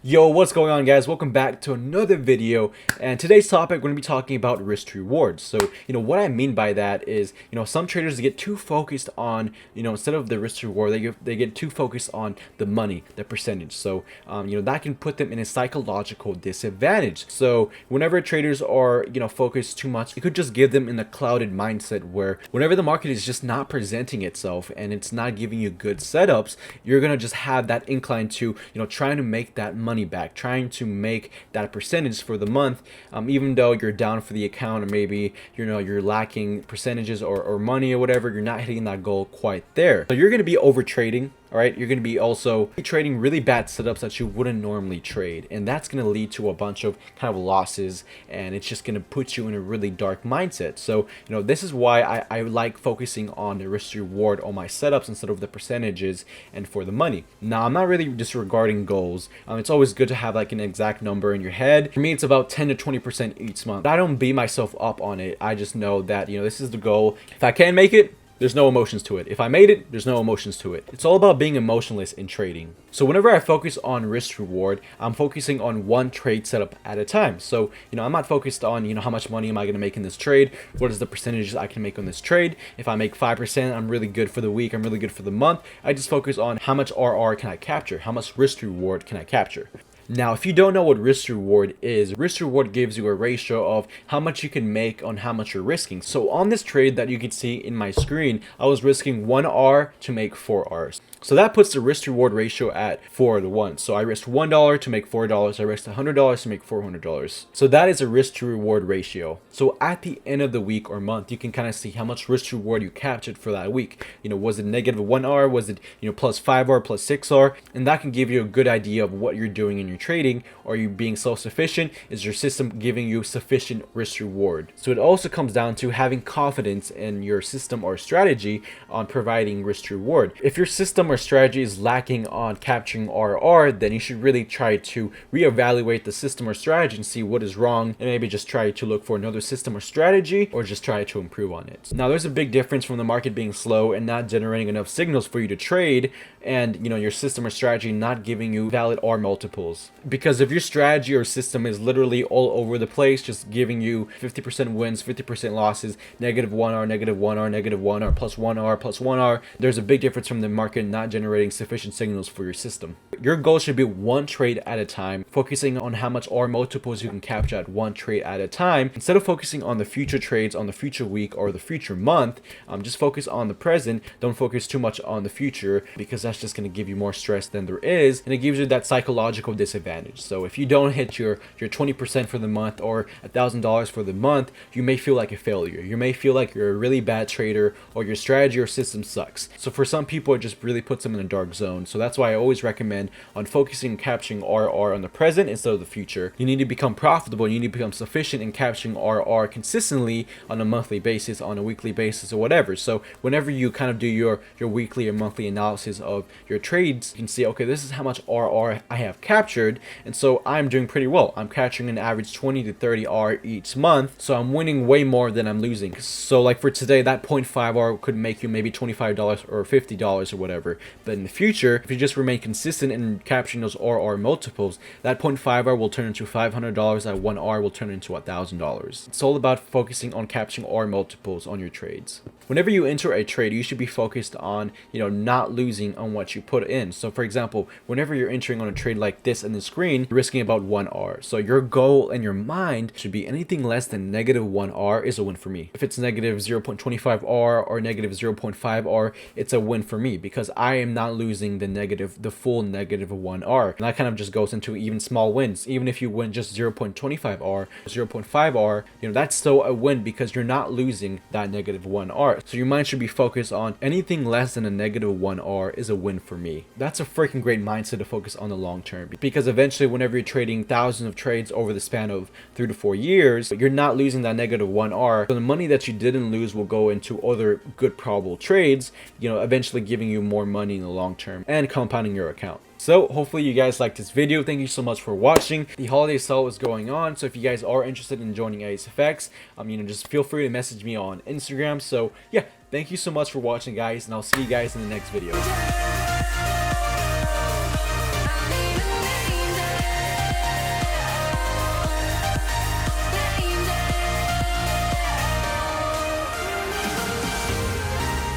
Yo, what's going on, guys? Welcome back to another video, and today's topic we're going to be talking about risk to reward. So what I mean by that is some traders get too focused on instead of the risk to reward, they get too focused on the money, the percentage. So that can put them in a psychological disadvantage. So whenever traders are focused too much, it could just give them in a clouded mindset where whenever the market is just not presenting itself and it's not giving you good setups, you're gonna just have that incline to trying to make that money back, trying to make that percentage for the month, even though you're down for the account, or maybe you're lacking percentages or money or whatever, you're not hitting that goal quite there. So you're going to be over trading. All right, you're going to be also trading really bad setups that you wouldn't normally trade, and that's going to lead to a bunch of kind of losses, and it's just going to put you in a really dark mindset. So this is why I like focusing on the risk to reward on my setups instead of the percentages and for the money. Now, I'm not really disregarding goals. It's always good to have like an exact number in your head. For me, it's about 10 to 20% each month. I don't beat myself up on it. I just know that this is the goal. If I can make it, there's no emotions to it. If I made it, there's no emotions to it. It's all about being emotionless in trading. So whenever I focus on risk reward, I'm focusing on one trade setup at a time. So I'm not focused on how much money am I going to make in this trade, what is the percentages I can make on this trade. If I make 5%, I'm really good for the week, I'm really good for the month. I just focus on how much RR can I capture, how much risk reward can I capture. Now, if you don't know what risk reward is, risk reward gives you a ratio of how much you can make on how much you're risking. So on this trade that you can see in my screen, I was risking 1 R to make 4 Rs. So that puts the risk reward ratio at 4 to 1. So I risked $1 to make $4. I risked $100 to make $400. So that is a risk to reward ratio. So at the end of the week or month, you can kind of see how much risk to reward you captured for that week. Was it negative 1 R? Was it plus 5 R, plus 6 R? And that can give you a good idea of what you're doing in your trading. Are you being self-sufficient? Is your system giving you sufficient risk reward? So it also comes down to having confidence in your system or strategy on providing risk reward. If your system or strategy is lacking on capturing RR, then you should really try to reevaluate the system or strategy and see what is wrong, and maybe just try to look for another system or strategy, or just try to improve on it. Now, there's a big difference from the market being slow and not generating enough signals for you to trade, and your system or strategy not giving you valid R multiples. Because if your strategy or system is literally all over the place, just giving you 50% wins, 50% losses, negative 1 R, negative 1 R, negative 1 R, plus 1 R, plus 1 R, there's a big difference from the market not generating sufficient signals for your system. Your goal should be one trade at a time, focusing on how much R multiples you can capture at one trade at a time. Instead of focusing on the future trades, on the future week or the future month, just focus on the present. Don't focus too much on the future, because that's just going to give you more stress than there is, and it gives you that psychological disadvantage. So if you don't hit your 20% for the month or $1,000 for the month, you may feel like a failure. You may feel like you're a really bad trader, or your strategy or system sucks. So for some people, it just really puts them in a dark zone. So that's why I always recommend on focusing on capturing RR on the present instead of the future. You need to become profitable. You need to become sufficient in capturing RR consistently on a monthly basis, on a weekly basis, or whatever. So whenever you kind of do your weekly or monthly analysis of your trades, you can see, okay, this is how much RR I have captured, and so I'm doing pretty well. I'm capturing an average 20 to 30 R each month, so I'm winning way more than I'm losing. So like for today, that 0.5 R could make you maybe $25 or $50 or whatever. But in the future, if you just remain consistent in capturing those RR multiples, that 0.5 R will turn into $500, that 1 R will turn into $1,000. It's all about focusing on capturing R multiples on your trades. Whenever you enter a trade, you should be focused on not losing on what you put in. So for example, whenever you're entering on a trade like this in the screen, you're risking about 1 R. So your goal in your mind should be anything less than negative 1 R is a win for me. If it's negative 0.25 R or negative 0.5 R, it's a win for me, because I am not losing the full negative 1 R. And that kind of just goes into even small wins. Even if you win just 0.25 R, 0.5 R, that's still a win, because you're not losing that negative 1 R. So your mind should be focused on anything less than a negative 1 R is a win for me. That's a freaking great mindset to focus on the long term, because eventually whenever you're trading thousands of trades over the span of 3 to 4 years, you're not losing that negative 1 R. So the money that you didn't lose will go into other good probable trades, eventually giving you more money in the long term and compounding your account. So hopefully you guys liked this video. Thank you so much for watching. The holiday sale is going on, so if you guys are interested in joining ASFX, just feel free to message me on Instagram. So yeah, thank you so much for watching, guys, and I'll see you guys in the next video.